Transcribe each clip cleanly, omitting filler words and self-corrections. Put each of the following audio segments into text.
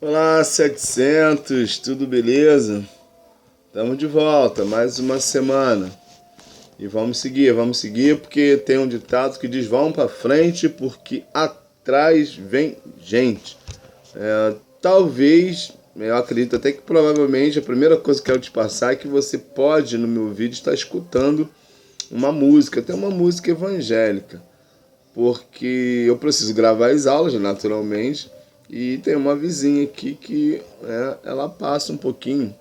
Olá, 700, tudo beleza? Estamos de volta, mais uma semana. E vamos seguir, porque tem um ditado que diz: vão para frente, porque atrás vem gente. Talvez, eu acredito até que provavelmente a primeira coisa que eu quero te passar é que você pode, no meu vídeo, estar escutando uma música, até uma música evangélica, porque eu preciso gravar as aulas, naturalmente, e tem uma vizinha aqui que ela passa um pouquinho,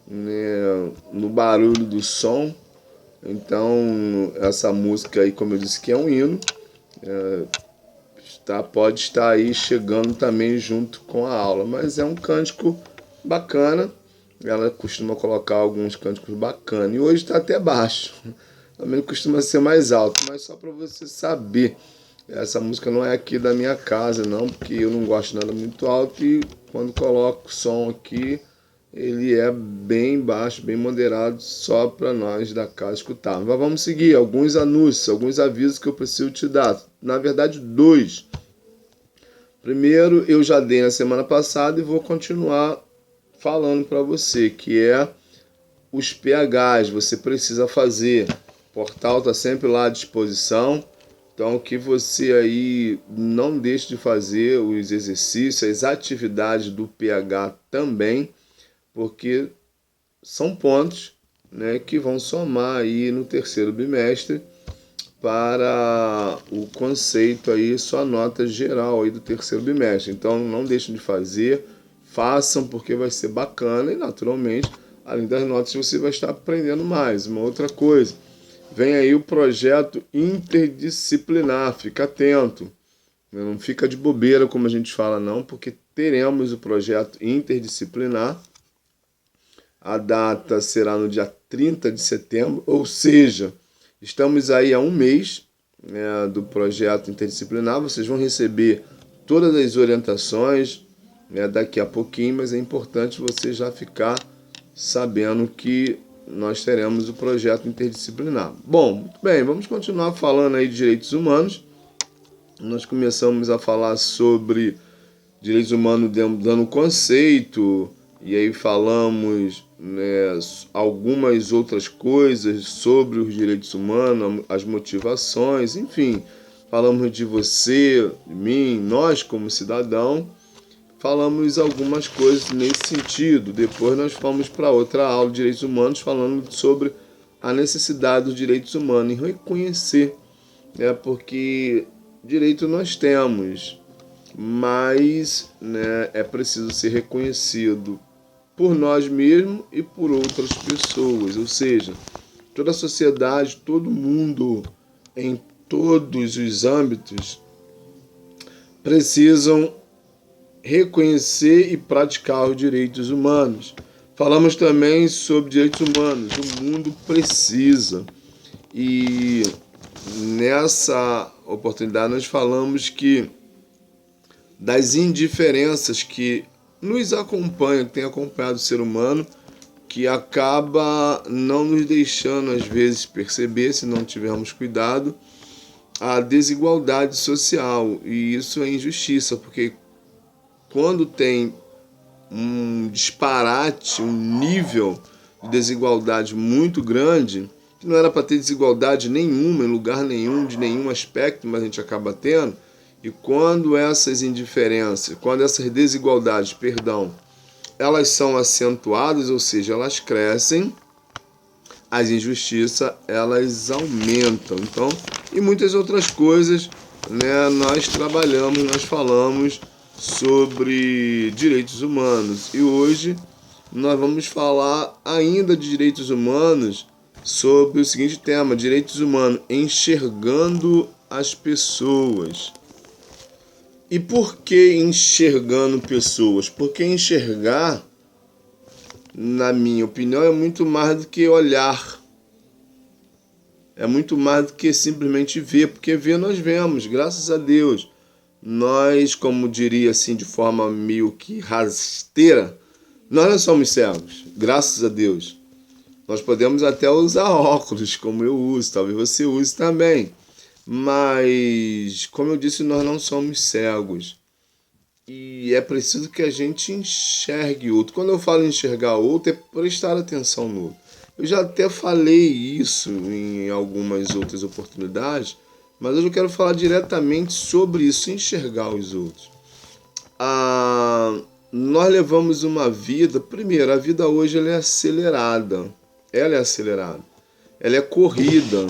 né, no barulho do som. Então essa música aí, como eu disse, que é um hino, pode estar aí chegando também junto com a aula, mas é um cântico bacana. Ela costuma colocar alguns cânticos bacanas e hoje está até baixo, também costuma ser mais alto, mas só para você saber. Essa música não é aqui da minha casa, não, porque eu não gosto de nada muito alto e quando coloco o som aqui, ele é bem baixo, bem moderado, só para nós da casa escutar. Mas vamos seguir, alguns anúncios, alguns avisos que eu preciso te dar. Na verdade, dois. Primeiro, eu já dei na semana passada e vou continuar falando para você, que é os PHs, você precisa fazer. O portal está sempre lá à disposição. Então, que você aí não deixe de fazer os exercícios, as atividades do PH também, porque são pontos, né, que vão somar aí no terceiro bimestre para o conceito aí, sua nota geral aí do terceiro bimestre. Então, não deixem de fazer, façam, porque vai ser bacana e, naturalmente, além das notas, você vai estar aprendendo mais. Uma outra coisa, vem aí o projeto interdisciplinar, fica atento. Não fica de bobeira, como a gente fala, não, porque teremos o projeto interdisciplinar. A data será no dia 30 de setembro, ou seja, estamos aí a um mês, né, do projeto interdisciplinar. Vocês vão receber todas as orientações, né, daqui a pouquinho, mas é importante você já ficar sabendo que nós teremos o projeto interdisciplinar. Bom, muito bem, vamos continuar falando aí de direitos humanos. Nós começamos a falar sobre direitos humanos dando conceito, e aí falamos, né, algumas outras coisas sobre os direitos humanos, as motivações, enfim. Falamos de você, de mim, nós como cidadão. Falamos algumas coisas nesse sentido. Depois nós fomos para outra aula de direitos humanos falando sobre a necessidade dos direitos humanos e reconhecer, né, porque direito nós temos, mas, né, é preciso ser reconhecido por nós mesmos e por outras pessoas. Ou seja, toda a sociedade, todo mundo, em todos os âmbitos, precisam reconhecer e praticar os direitos humanos. Falamos também sobre direitos humanos. O mundo precisa. E nessa oportunidade nós falamos que das indiferenças que nos acompanham, que tem acompanhado o ser humano, que acaba não nos deixando às vezes perceber, se não tivermos cuidado, a desigualdade social. E isso é injustiça, porque quando tem um disparate, um nível de desigualdade muito grande, que não era para ter desigualdade nenhuma, em lugar nenhum, de nenhum aspecto, mas a gente acaba tendo, e quando essas indiferenças, quando essas desigualdades, elas são acentuadas, ou seja, elas crescem, as injustiças, elas aumentam. Então, e muitas outras coisas, né, nós trabalhamos, nós falamos sobre direitos humanos. E hoje nós vamos falar ainda de direitos humanos sobre o seguinte tema: direitos humanos, enxergando as pessoas. E por que enxergando pessoas? Porque enxergar, na minha opinião, é muito mais do que olhar. É muito mais do que simplesmente ver, porque ver nós vemos, graças a Deus. Nós, como diria assim de forma meio que rasteira, nós não somos cegos, graças a Deus. Nós podemos até usar óculos, como eu uso, talvez você use também. Mas, como eu disse, nós não somos cegos. e é preciso que a gente enxergue outro. Quando eu falo enxergar outro, é prestar atenção no outro. Eu já até falei isso em algumas outras oportunidades, mas hoje eu quero falar diretamente sobre isso, enxergar os outros. Nós levamos uma vida, primeiro, a vida hoje ela é acelerada. Ela é acelerada. Ela é corrida.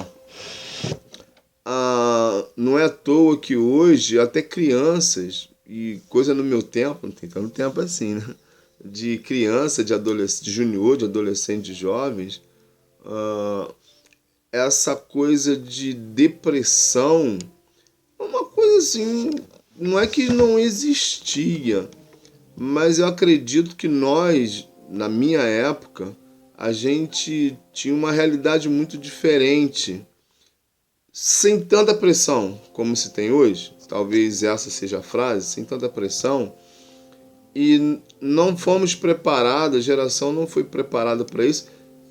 Não é à toa que hoje até crianças, e coisa no meu tempo, não tem tanto tempo assim, né? De criança, de adolescente, de junior, de adolescente, de jovens, essa coisa de depressão, uma coisa assim, não é que não existia, mas eu acredito que nós, na minha época, a gente tinha uma realidade muito diferente, sem tanta pressão como se tem hoje. Talvez essa seja a frase, sem tanta pressão. E não fomos preparados, a geração não foi preparada para isso.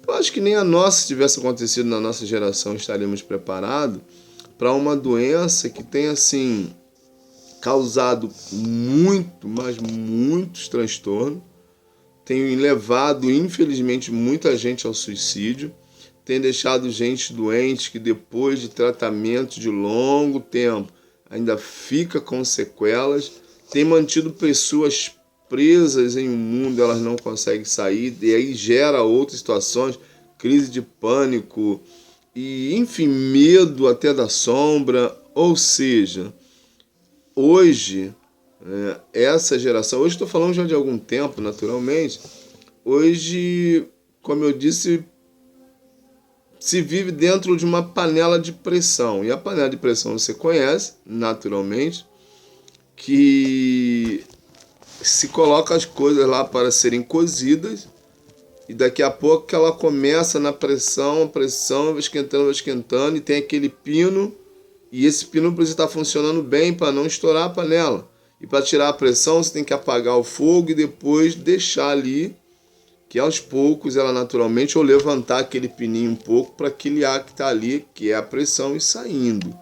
Eu acho que nem a nossa, se tivesse acontecido na nossa geração, estaríamos preparados para uma doença que tem, assim, causado muito, mas muitos transtornos, tem levado, infelizmente, muita gente ao suicídio, tem deixado gente doente que depois de tratamento de longo tempo ainda fica com sequelas, tem mantido pessoas presas em um mundo, elas não conseguem sair, e aí gera outras situações, crise de pânico, e enfim, medo até da sombra. Ou seja, hoje, essa geração, hoje estou falando já de algum tempo, naturalmente, hoje, como eu disse, se vive dentro de uma panela de pressão. E a panela de pressão você conhece, naturalmente, que se coloca as coisas lá para serem cozidas e daqui a pouco que ela começa na pressão, a pressão vai esquentando e tem aquele pino e esse pino precisa estar funcionando bem para não estourar a panela. E para tirar a pressão você tem que apagar o fogo e depois deixar ali que aos poucos ela naturalmente, ou levantar aquele pininho um pouco para aquele ar que está ali, que é a pressão, ir saindo.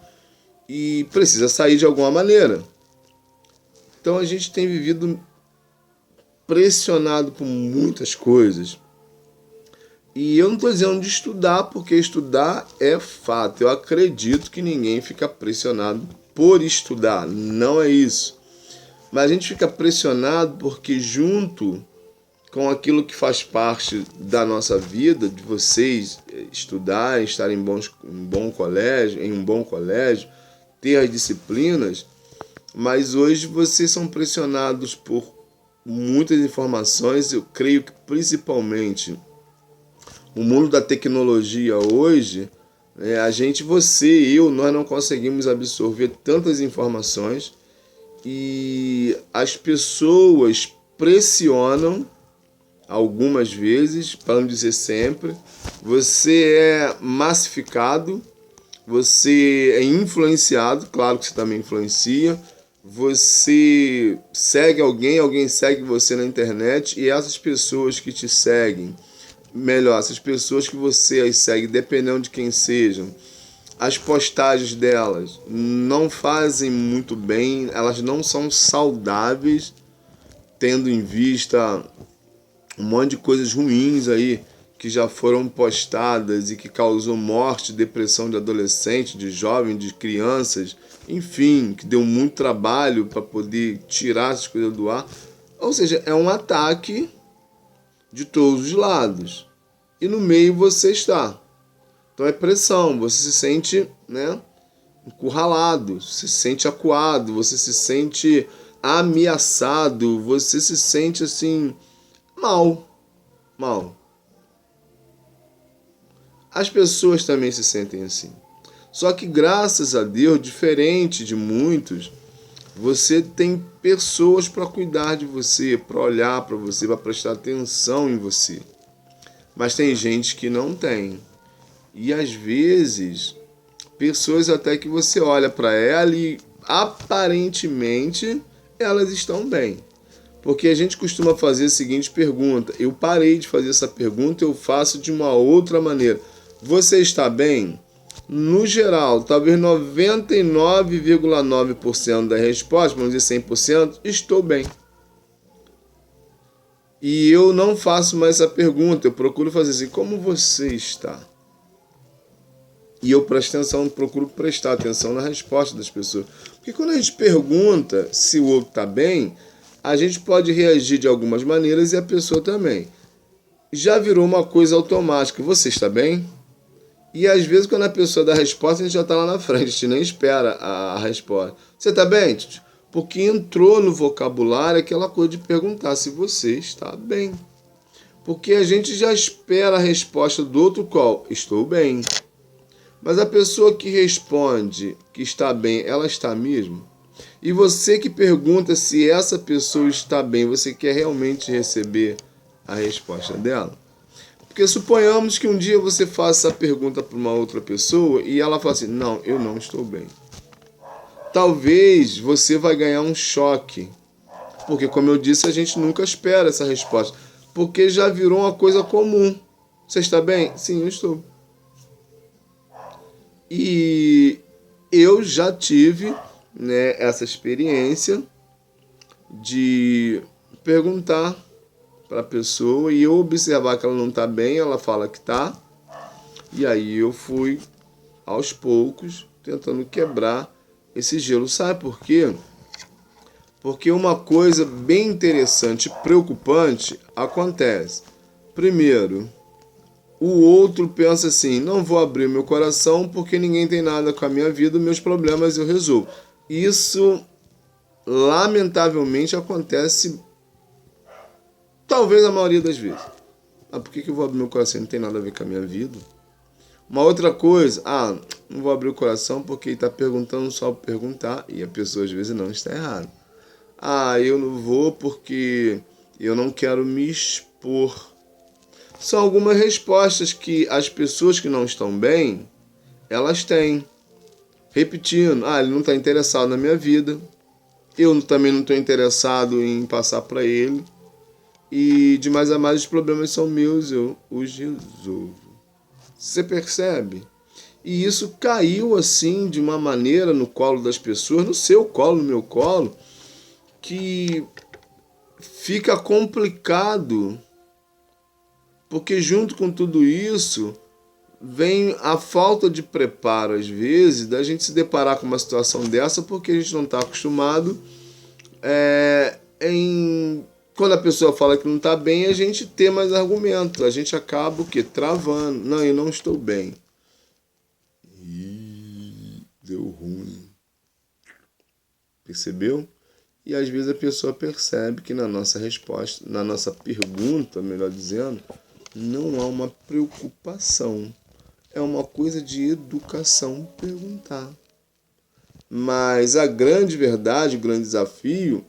E precisa sair de alguma maneira. Então a gente tem vivido pressionado por muitas coisas. E eu não estou dizendo de estudar, porque estudar é fato. Eu acredito que ninguém fica pressionado por estudar, não é isso. Mas a gente fica pressionado porque junto com aquilo que faz parte da nossa vida, de vocês estudarem, estarem em um bom colégio, ter as disciplinas, mas hoje vocês são pressionados por muitas informações. Eu creio que principalmente o mundo da tecnologia hoje, a gente, você e eu, nós não conseguimos absorver tantas informações e as pessoas pressionam algumas vezes, para não dizer sempre. Você é massificado, você é influenciado, claro que você também influencia, você segue alguém, alguém segue você na internet e essas pessoas que te seguem, melhor, essas pessoas que você as segue, dependendo de quem sejam, as postagens delas não fazem muito bem, elas não são saudáveis, tendo em vista um monte de coisas ruins aí que já foram postadas e que causou morte, depressão de adolescente, de jovem, de crianças, enfim, que deu muito trabalho para poder tirar essas coisas do ar. Ou seja, é um ataque de todos os lados. E no meio você está. Então é pressão, você se sente, encurralado, você se sente acuado, você se sente ameaçado, você se sente assim, mal. As pessoas também se sentem assim. Só que graças a Deus, diferente de muitos, você tem pessoas para cuidar de você, para olhar para você, para prestar atenção em você. Mas tem gente que não tem. E às vezes, pessoas até que você olha para ela e aparentemente elas estão bem. Porque a gente costuma fazer a seguinte pergunta. Eu parei de fazer essa pergunta, eu faço de uma outra maneira. Você está bem? No geral, talvez 99,9% da resposta, vamos dizer 100%, estou bem. E eu não faço mais essa pergunta, eu procuro fazer assim, como você está? E eu presto atenção, procuro prestar atenção na resposta das pessoas. Porque quando a gente pergunta se o outro está bem, a gente pode reagir de algumas maneiras e a pessoa também. Já virou uma coisa automática, você está bem? E às vezes quando a pessoa dá a resposta, a gente já está lá na frente, a gente nem espera a resposta. Você está bem? Porque entrou no vocabulário aquela coisa de perguntar se você está bem. Porque a gente já espera a resposta do outro qual? Estou bem. Mas a pessoa que responde que está bem, ela está mesmo? E você que pergunta se essa pessoa está bem, você quer realmente receber a resposta dela? Porque suponhamos que um dia você faça essa pergunta para uma outra pessoa e ela fala assim, não, eu não estou bem. Talvez você vai ganhar um choque. Porque, como eu disse, a gente nunca espera essa resposta. Porque já virou uma coisa comum. Você está bem? Sim, eu estou. E eu já tive, né, essa experiência de perguntar para a pessoa e eu observar que ela não está bem, ela fala que está. E aí eu fui, aos poucos, tentando quebrar esse gelo. Sabe por quê? Porque uma coisa bem interessante e preocupante acontece. Primeiro, o outro pensa assim, não vou abrir meu coração porque ninguém tem nada com a minha vida, meus problemas eu resolvo. Isso, lamentavelmente, acontece talvez a maioria das vezes. Ah, por que eu vou abrir meu coração? Não tem nada a ver com a minha vida. Uma outra coisa, não vou abrir o coração porque ele está perguntando só por perguntar e a pessoa às vezes não está errada. Eu não vou porque eu não quero me expor. São algumas respostas que as pessoas que não estão bem, elas têm. Repetindo, ele não está interessado na minha vida, eu também não estou interessado em passar para ele, e de mais a mais os problemas são meus, eu os resolvo. Você percebe? E isso caiu assim de uma maneira no colo das pessoas, no seu colo, no meu colo, que fica complicado, porque junto com tudo isso vem a falta de preparo, às vezes, da gente se deparar com uma situação dessa, porque a gente não está acostumado quando a pessoa fala que não está bem, a gente ter mais argumentos, a gente acaba o quê? Travando. Não, eu não estou bem. Deu ruim. Percebeu? E às vezes a pessoa percebe que na nossa resposta, na nossa pergunta, melhor dizendo, não há uma preocupação. É uma coisa de educação perguntar. Mas a grande verdade, o grande desafio,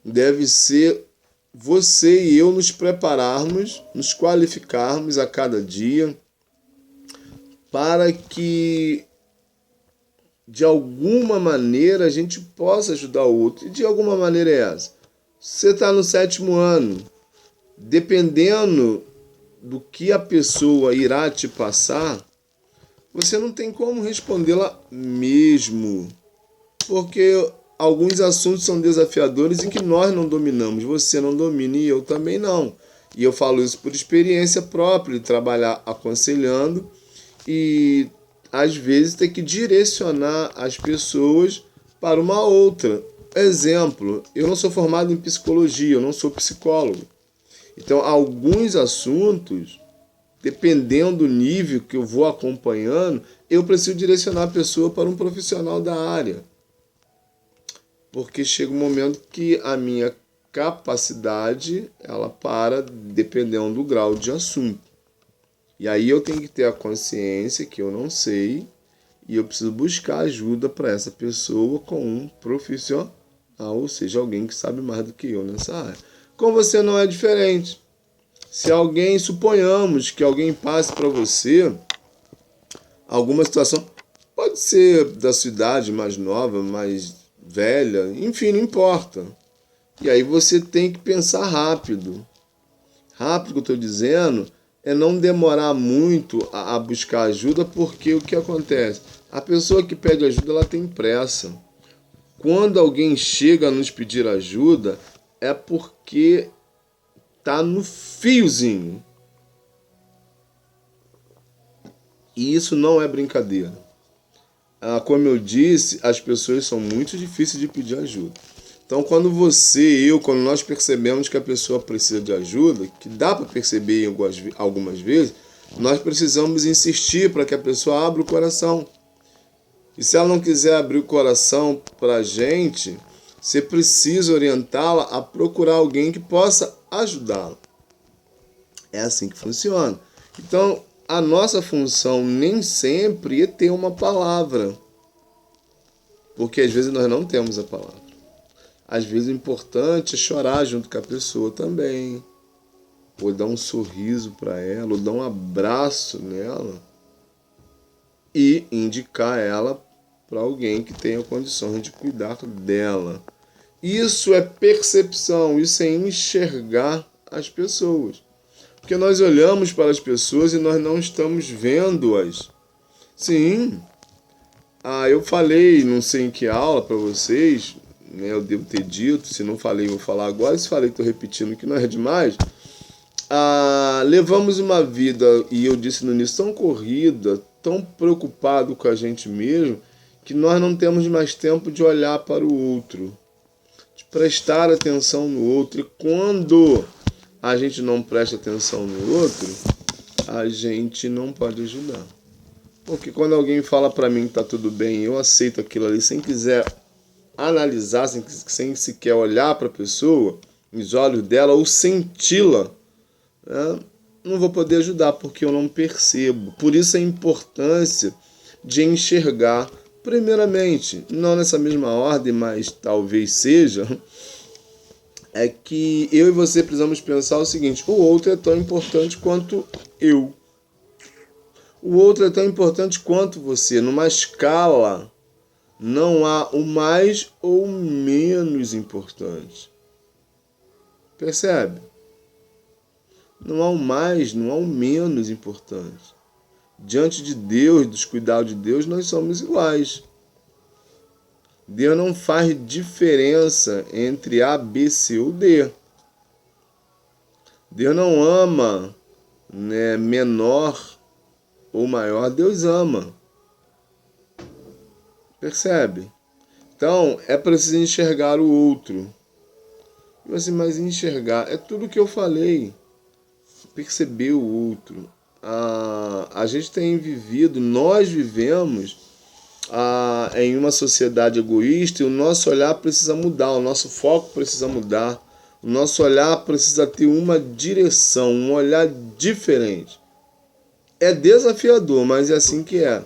deve ser você e eu nos prepararmos, nos qualificarmos a cada dia para que de alguma maneira a gente possa ajudar o outro. E de alguma maneira é essa. Você está no 7º ano, dependendo do que a pessoa irá te passar, você não tem como respondê-la mesmo. Porque alguns assuntos são desafiadores e que nós não dominamos. Você não domina e eu também não. E eu falo isso por experiência própria, de trabalhar aconselhando e às vezes ter que direcionar as pessoas para uma outra. Exemplo, eu não sou formado em psicologia, eu não sou psicólogo. Então, alguns assuntos, dependendo do nível que eu vou acompanhando, eu preciso direcionar a pessoa para um profissional da área. Porque chega um momento que a minha capacidade, ela para dependendo do grau de assunto. E aí eu tenho que ter a consciência que eu não sei e eu preciso buscar ajuda para essa pessoa com um profissional, ou seja, alguém que sabe mais do que eu nessa área. Com você não é diferente. Se alguém, suponhamos que alguém passe para você alguma situação, pode ser da sua idade, mais nova, mais velha, enfim, não importa. E aí você tem que pensar rápido. Rápido que eu estou dizendo é não demorar muito a buscar ajuda, porque o que acontece? A pessoa que pede ajuda, ela tem pressa. Quando alguém chega a nos pedir ajuda, é porque tá no fiozinho. E isso não é brincadeira. Como eu disse, as pessoas são muito difíceis de pedir ajuda. Então, quando quando nós percebemos que a pessoa precisa de ajuda, que dá para perceber algumas vezes, nós precisamos insistir para que a pessoa abra o coração. E se ela não quiser abrir o coração para a gente, você precisa orientá-la a procurar alguém que possa ajudá-la. É assim que funciona. Então, a nossa função nem sempre é ter uma palavra, porque às vezes nós não temos a palavra. Às vezes o importante é chorar junto com a pessoa também, ou dar um sorriso para ela, ou dar um abraço nela e indicar ela para alguém que tenha condições de cuidar dela. Isso é percepção, isso é enxergar as pessoas. Porque nós olhamos para as pessoas e nós não estamos vendo-as. Sim. Eu falei, não sei em que aula para vocês, né, eu devo ter dito, se não falei, vou falar agora, se falei, estou repetindo que não é demais. Levamos uma vida, e eu disse no início, tão corrida, tão preocupado com a gente mesmo, que nós não temos mais tempo de olhar para o outro, de prestar atenção no outro. E quando a gente não presta atenção no outro, a gente não pode ajudar. Porque quando alguém fala para mim que tá tudo bem, eu aceito aquilo ali sem quiser analisar, sem sequer olhar para a pessoa, nos olhos dela ou senti-la, né? Não vou poder ajudar porque eu não percebo. Por isso a importância de enxergar, primeiramente, não nessa mesma ordem, mas talvez seja, é que eu e você precisamos pensar o seguinte: o outro é tão importante quanto eu. O outro é tão importante quanto você. Numa escala, não há o mais ou menos importante. Percebe? Não há o mais, não há o menos importante. Diante de Deus, dos cuidados de Deus, nós somos iguais. Deus não faz diferença entre A, B, C ou D. Deus não ama, né, menor ou maior, Deus ama. Percebe? Então, é preciso enxergar o outro. Mas enxergar é tudo que eu falei. Perceber o outro. A gente tem vivido, nós vivemos em uma sociedade egoísta e o nosso olhar precisa mudar, o nosso foco precisa mudar, o nosso olhar precisa ter uma direção, um olhar diferente. É desafiador, mas é assim que é.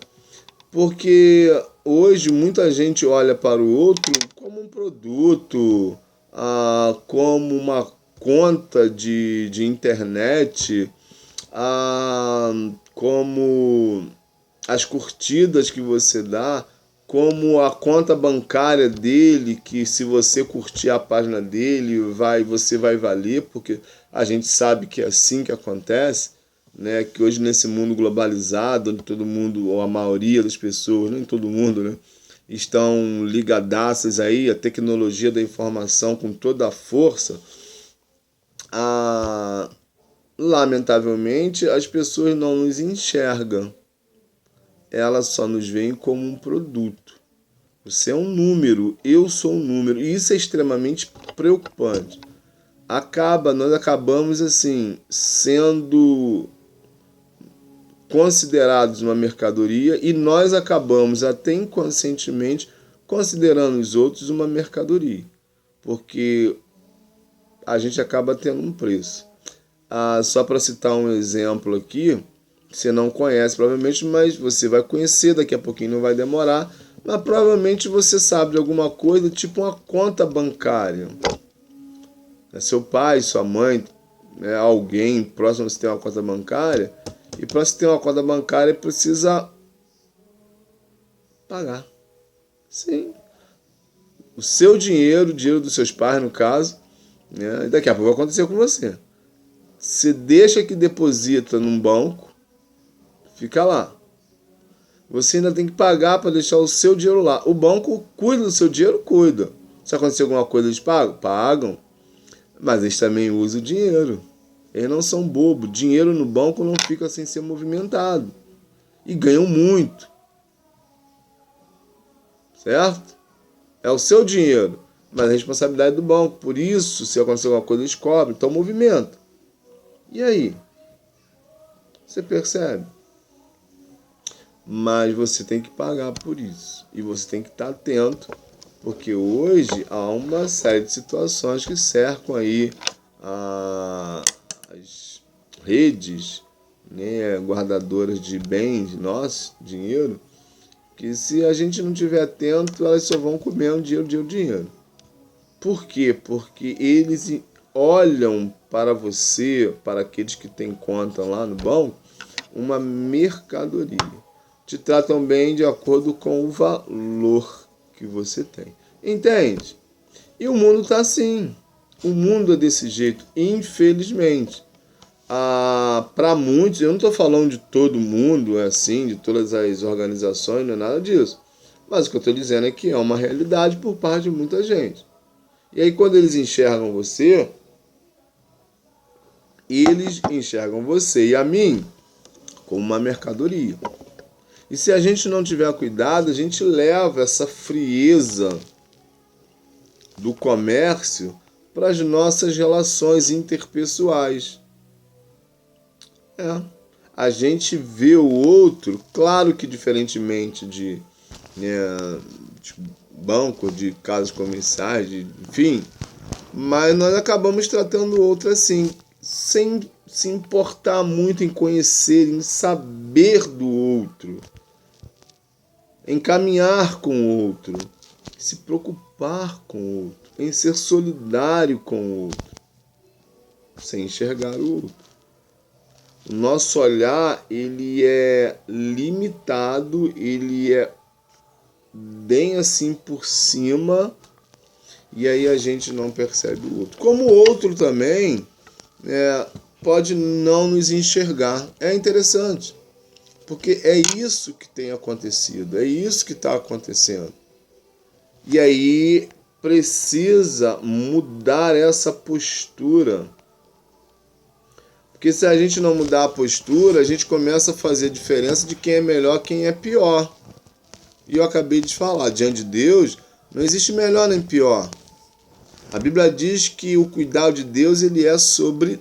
Porque hoje muita gente olha para o outro como um produto, como uma conta de internet, como as curtidas que você dá, como a conta bancária dele, que se você curtir a página dele, você vai valer, porque a gente sabe que é assim que acontece, né? Que hoje nesse mundo globalizado, onde todo mundo, ou a maioria das pessoas, nem todo mundo, né, estão ligadaças aí à tecnologia da informação com toda a força, lamentavelmente as pessoas não nos enxergam. Elas só nos veem como um produto. Você é um número, eu sou um número. E isso é extremamente preocupante. Nós acabamos assim, sendo considerados uma mercadoria e nós acabamos até inconscientemente considerando os outros uma mercadoria. Porque a gente acaba tendo um preço. Só para citar um exemplo aqui, você não conhece provavelmente, mas você vai conhecer daqui a pouquinho, não vai demorar, mas provavelmente você sabe de alguma coisa, tipo uma conta bancária. Seu pai, sua mãe, né, alguém próximo a você tem uma conta bancária, e para você ter uma conta bancária precisa pagar. Sim. O seu dinheiro, o dinheiro dos seus pais, no caso, né, e daqui a pouco vai acontecer com você. Você deixa que deposita num banco, fica lá. Você ainda tem que pagar para deixar o seu dinheiro lá. O banco cuida do seu dinheiro? Cuida. Se acontecer alguma coisa, eles pagam? Pagam. Mas eles também usam o dinheiro. Eles não são bobos. Dinheiro no banco não fica sem ser movimentado. E ganham muito. Certo? É o seu dinheiro. Mas a responsabilidade do banco. Por isso, se acontecer alguma coisa, eles cobram. Então, movimenta. E aí? Você percebe? Mas você tem que pagar por isso. E você tem que estar atento, porque hoje há uma série de situações que cercam aí as redes, né, guardadoras de bens, nosso dinheiro, que se a gente não estiver atento, elas só vão comendo dinheiro. Por quê? Porque eles olham para você, para aqueles que têm conta lá no banco, uma mercadoria. Te tratam bem de acordo com o valor que você tem. Entende? E o mundo está assim. O mundo é desse jeito, infelizmente. Para muitos, eu não estou falando de todo mundo, é assim, de todas as organizações, não é nada disso. Mas o que eu estou dizendo é que é uma realidade por parte de muita gente. E aí quando eles enxergam você e a mim como uma mercadoria. E se a gente não tiver cuidado, a gente leva essa frieza do comércio para as nossas relações interpessoais. A gente vê o outro, claro que diferentemente de banco, de casas comerciais, enfim, mas nós acabamos tratando o outro assim, sem se importar muito em conhecer, em saber do outro, em caminhar com o outro, se preocupar com o outro, em ser solidário com o outro, sem enxergar o outro. O nosso olhar, ele é limitado, ele é bem assim por cima, e aí a gente não percebe o outro. Como o outro também pode não nos enxergar. É interessante, porque é isso que tem acontecido, é isso que está acontecendo. E aí precisa mudar essa postura. Porque se a gente não mudar a postura, a gente começa a fazer a diferença de quem é melhor, quem é pior. E eu acabei de falar, diante de Deus, não existe melhor nem pior. A Bíblia diz que o cuidado de Deus ele é sobre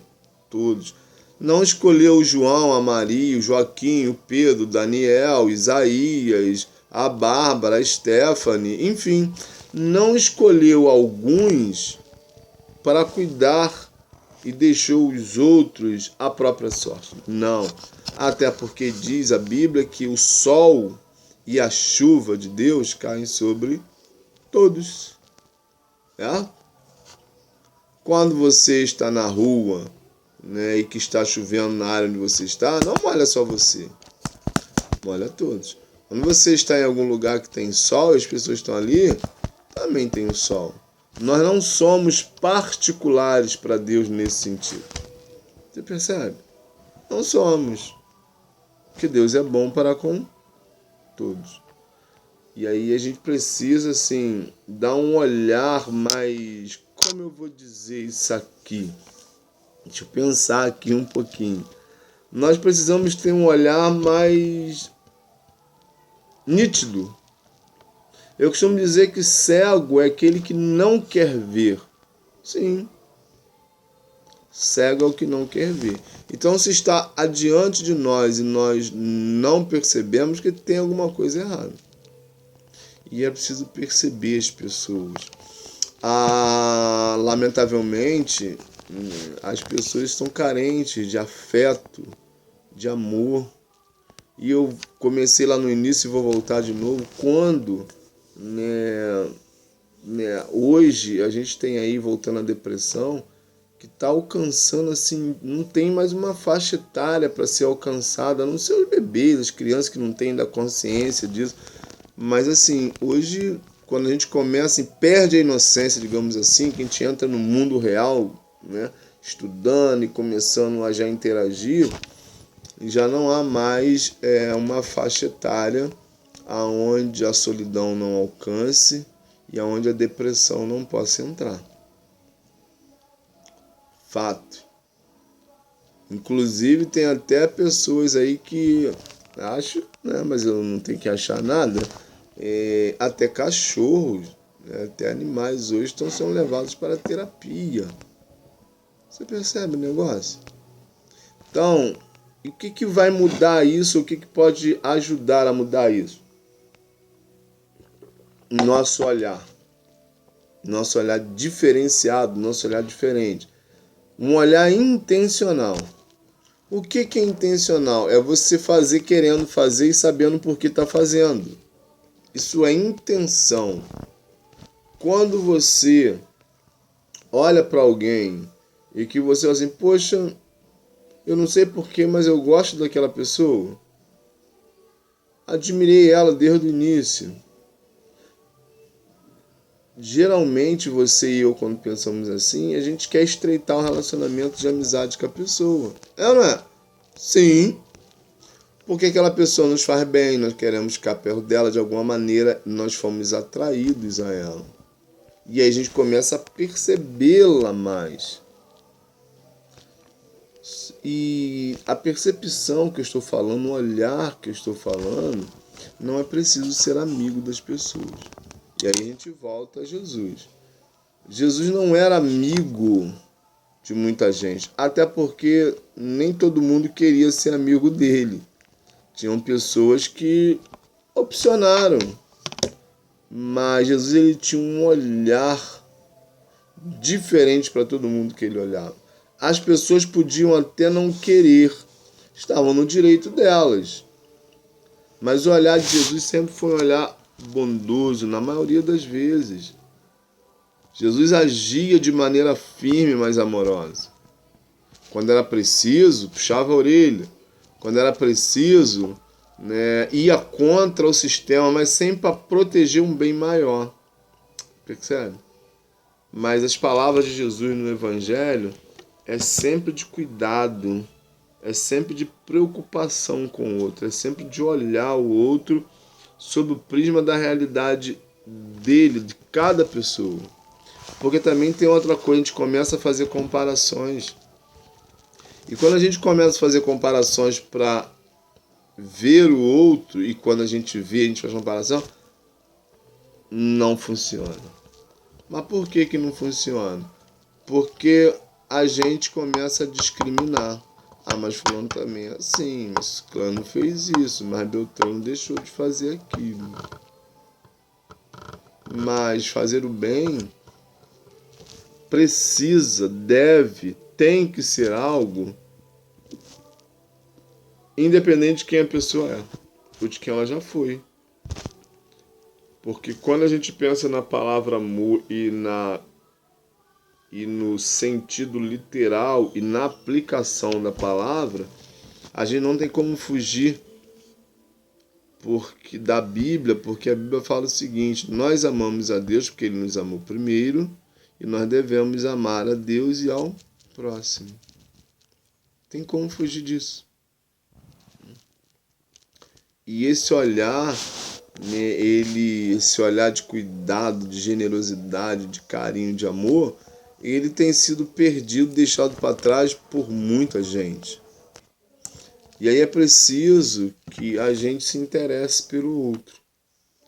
todos. Não escolheu o João, a Maria, o Joaquim, o Pedro, o Daniel, Isaías, a Bárbara, a Stephanie, enfim. Não escolheu alguns para cuidar e deixou os outros à própria sorte. Não. Até porque diz a Bíblia que o sol e a chuva de Deus caem sobre todos. Quando você está na rua, e que está chovendo na área onde você está, não molha só você, molha todos. Quando você está em algum lugar que tem sol e as pessoas estão ali, também tem o sol. Nós não somos particulares para Deus nesse sentido. Você percebe? Não somos. Porque Deus é bom para com todos. E aí a gente precisa, assim, dar um olhar mais... Como eu vou dizer isso aqui? Deixa eu pensar aqui um pouquinho. Nós precisamos ter um olhar mais nítido. Eu costumo dizer que cego é aquele que não quer ver. Sim. Cego é o que não quer ver. Então, se está adiante de nós e nós não percebemos, que tem alguma coisa errada. E é preciso perceber as pessoas. Lamentavelmente, as pessoas estão carentes de afeto, de amor. E eu comecei lá no início e vou voltar de novo. Quando, hoje, a gente tem aí, voltando à depressão, que está alcançando, assim, não tem mais uma faixa etária para ser alcançada, a não ser os bebês, as crianças que não têm ainda consciência disso. Mas, assim, hoje, quando a gente começa e perde a inocência, digamos assim, que a gente entra no mundo real, estudando e começando a já interagir, já não há mais uma faixa etária aonde a solidão não alcance e aonde a depressão não possa entrar. Fato. Inclusive tem até pessoas aí que acho, né, mas eu não tenho que achar nada, até cachorros, né, até animais hoje estão sendo levados para terapia. Você percebe o negócio? Então, e o que vai mudar isso? O que pode ajudar a mudar isso? Nosso olhar diferenciado, nosso olhar diferente. Um olhar intencional. O que é intencional? É você fazer querendo fazer e sabendo por que está fazendo. Isso é intenção. Quando você olha para alguém e que você fala assim, poxa, eu não sei porquê, mas eu gosto daquela pessoa. Admirei ela desde o início. Geralmente você e eu, quando pensamos assim, a gente quer estreitar o relacionamento de amizade com a pessoa. É ou não é? Sim. Porque aquela pessoa nos faz bem, nós queremos ficar perto dela de alguma maneira, nós fomos atraídos a ela. E aí a gente começa a percebê-la mais. E a percepção que eu estou falando, o olhar que eu estou falando, não é preciso ser amigo das pessoas. E aí a gente volta a Jesus. Jesus não era amigo de muita gente, até porque nem todo mundo queria ser amigo dele. Tinham pessoas que opcionaram, mas Jesus ele tinha um olhar diferente para todo mundo que ele olhava. As pessoas podiam até não querer, estavam no direito delas, mas o olhar de Jesus sempre foi um olhar bondoso, na maioria das vezes. Jesus agia de maneira firme, mas amorosa. Quando era preciso, puxava a orelha. Quando era preciso, né, ia contra o sistema, mas sempre para proteger um bem maior. Percebe? Mas as palavras de Jesus no Evangelho é sempre de cuidado, é sempre de preocupação com o outro, é sempre de olhar o outro sob o prisma da realidade dele, de cada pessoa. Porque também tem outra coisa, a gente começa a fazer comparações. E quando a gente começa a fazer comparações para ver o outro, e quando a gente vê, a gente faz comparação, não funciona. Mas por que não funciona? Porque a gente começa a discriminar. Ah, mas fulano também é assim, mas fulano fez isso, mas Beltrano deixou de fazer aquilo. Mas fazer o bem precisa, deve, tem que ser algo independente de quem a pessoa é ou de quem ela já foi. Porque quando a gente pensa na palavra amor e no sentido literal e na aplicação da palavra, a gente não tem como fugir da Bíblia, porque a Bíblia fala o seguinte: nós amamos a Deus porque Ele nos amou primeiro e nós devemos amar a Deus e ao próximo. Tem como fugir disso. E esse olhar, né, esse olhar de cuidado, de generosidade, de carinho, de amor, ele tem sido perdido, deixado para trás por muita gente. E aí é preciso que a gente se interesse pelo outro.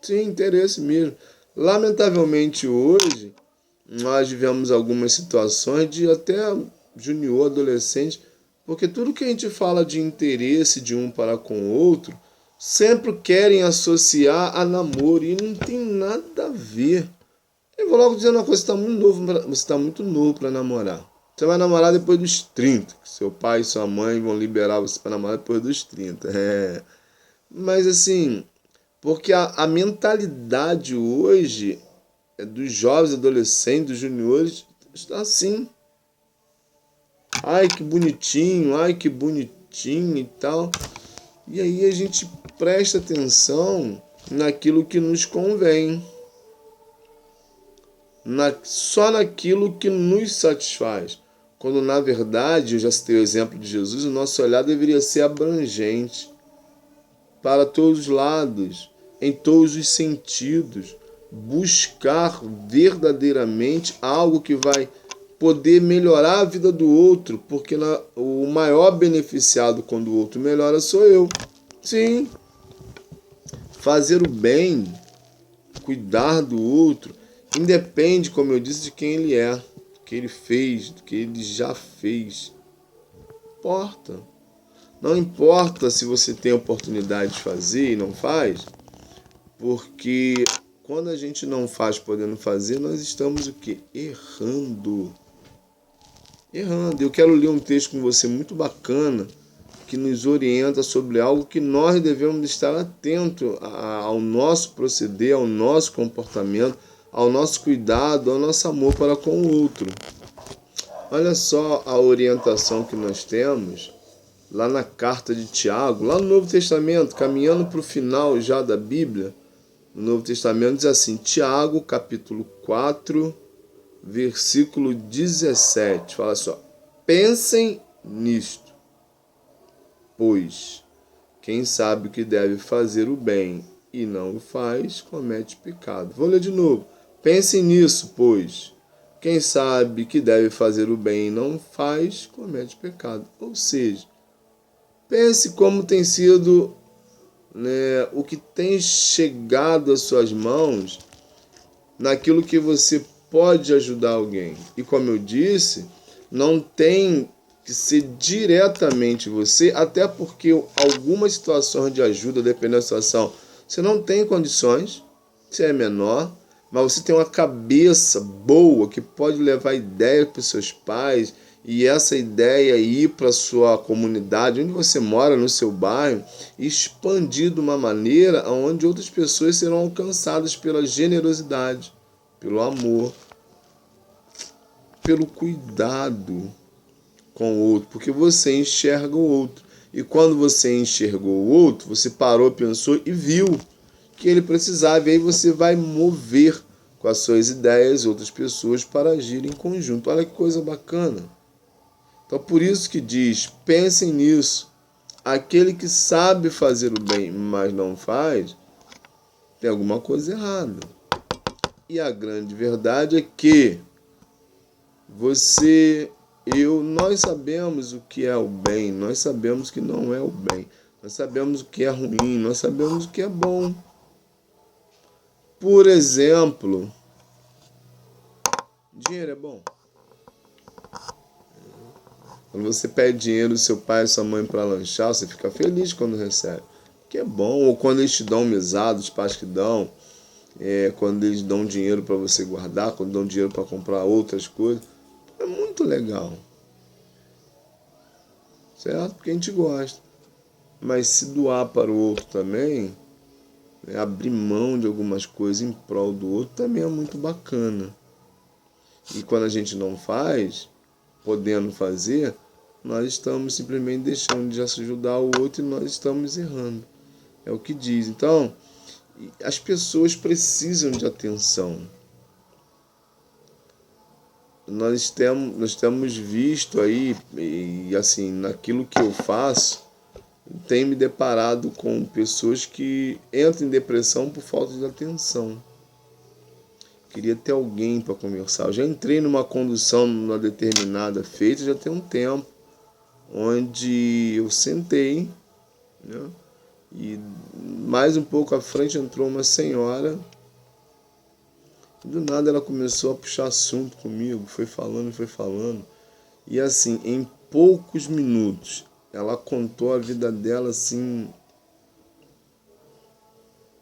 Sim, interesse mesmo. Lamentavelmente hoje, nós vivemos algumas situações de até junior, adolescente, porque tudo que a gente fala de interesse de um para com o outro, sempre querem associar a namoro e não tem nada a ver. Eu vou logo dizendo uma coisa, você está muito novo para namorar. Você vai namorar depois dos 30. Seu pai e sua mãe vão liberar você para namorar depois dos 30. Mas assim, porque a mentalidade hoje dos jovens, adolescentes, dos juniores, está assim. Ai, que bonitinho e tal. E aí a gente presta atenção naquilo que nos convém. Só naquilo que nos satisfaz. Quando na verdade, eu já citei o exemplo de Jesus, o nosso olhar deveria ser abrangente para todos os lados, em todos os sentidos, buscar verdadeiramente algo que vai poder melhorar a vida do outro, porque o maior beneficiado quando o outro melhora sou eu. Sim, fazer o bem, cuidar do outro, independe, como eu disse, de quem ele é, do que ele fez, do que ele já fez. Não importa. Não importa se você tem a oportunidade de fazer e não faz, porque quando a gente não faz podendo fazer, nós estamos o quê? Errando. Errando. Eu quero ler um texto com você muito bacana, que nos orienta sobre algo que nós devemos estar atentos ao nosso proceder, ao nosso comportamento, ao nosso cuidado, ao nosso amor para com o outro. Olha só a orientação que nós temos lá na carta de Tiago, lá no Novo Testamento, caminhando para o final já da Bíblia. No Novo Testamento diz assim, Tiago, capítulo 4, versículo 17. Fala só, pensem nisto, pois quem sabe o que deve fazer o bem e não o faz, comete pecado. Vou ler de novo. Pensem nisso, pois quem sabe que deve fazer o bem e não faz, comete pecado. Ou seja, pense como tem sido, né, o que tem chegado às suas mãos naquilo que você pode ajudar alguém. E como eu disse, não tem que ser diretamente você, até porque algumas situações de ajuda, dependendo da situação, você não tem condições, você é menor, mas você tem uma cabeça boa que pode levar ideia para os seus pais e essa ideia ir para a sua comunidade, onde você mora, no seu bairro, e expandir de uma maneira onde outras pessoas serão alcançadas pela generosidade, pelo amor, pelo cuidado com o outro, porque você enxerga o outro. E quando você enxergou o outro, você parou, pensou e viu que ele precisava. E aí você vai mover com as suas ideias outras pessoas para agir em conjunto. Olha que coisa bacana. Então por isso que diz, pensem nisso. Aquele que sabe fazer o bem, mas não faz, tem alguma coisa errada. E a grande verdade é que nós sabemos o que é o bem, nós sabemos que não é o bem, nós sabemos o que é ruim, nós sabemos o que é bom. Por exemplo, dinheiro é bom. Quando você pede dinheiro do seu pai e sua mãe para lanchar, você fica feliz quando recebe, que é bom. Ou quando eles te dão mesada, os pais que dão, quando eles dão dinheiro para você guardar, quando dão dinheiro para comprar outras coisas, é muito legal. Certo? Porque a gente gosta. Mas se doar para o outro também, abrir mão de algumas coisas em prol do outro também é muito bacana. E quando a gente não faz, podendo fazer, nós estamos simplesmente deixando de ajudar o outro e nós estamos errando. É o que diz. Então, as pessoas precisam de atenção. Nós temos visto aí, e assim, naquilo que eu faço, tenho me deparado com pessoas que entram em depressão por falta de atenção. Queria ter alguém para conversar. Eu já entrei numa condução numa determinada feita, já tem um tempo, onde eu sentei, né? E mais um pouco à frente entrou uma senhora. Do nada ela começou a puxar assunto comigo, foi falando. E assim, em poucos minutos, ela contou a vida dela assim,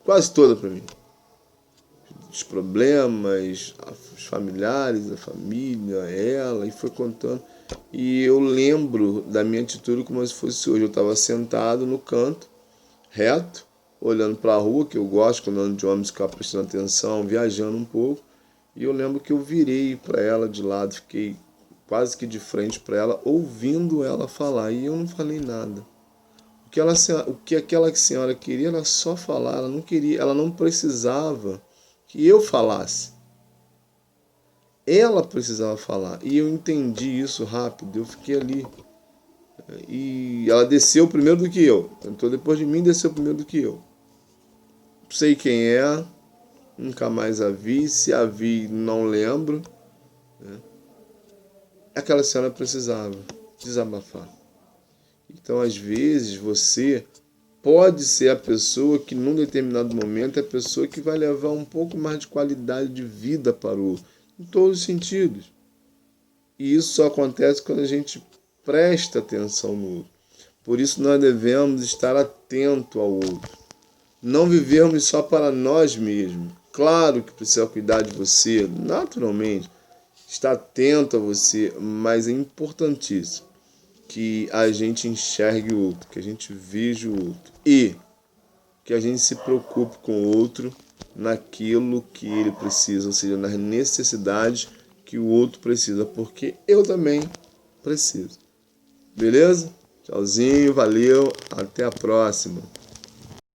quase toda para mim. Os problemas, os familiares, a família, ela, e foi contando. E eu lembro da minha atitude como se fosse hoje. Eu estava sentado no canto, reto, olhando para a rua, que eu gosto, quando ando de ônibus, ficar prestando atenção, viajando um pouco. E eu lembro que eu virei para ela de lado, fiquei quase que de frente para ela, ouvindo ela falar. E eu não falei nada. O que aquela senhora queria era só falar, ela não precisava que eu falasse. ela precisava falar. E eu entendi isso rápido, eu fiquei ali. E ela desceu primeiro do que eu. Então depois de mim desceu primeiro do que eu. Sei quem é, nunca mais a vi. Se a vi, não lembro. Aquela senhora precisava desabafar. Então, às vezes, você pode ser a pessoa que, num determinado momento, é a pessoa que vai levar um pouco mais de qualidade de vida para o outro, em todos os sentidos. E isso só acontece quando a gente presta atenção no outro. Por isso, nós devemos estar atento ao outro. Não vivermos só para nós mesmos. Claro que precisa cuidar de você, naturalmente. Estar atento a você, mas é importantíssimo que a gente enxergue o outro, que a gente veja o outro e que a gente se preocupe com o outro naquilo que ele precisa, ou seja, nas necessidades que o outro precisa, porque eu também preciso. Beleza? Tchauzinho, valeu, até a próxima.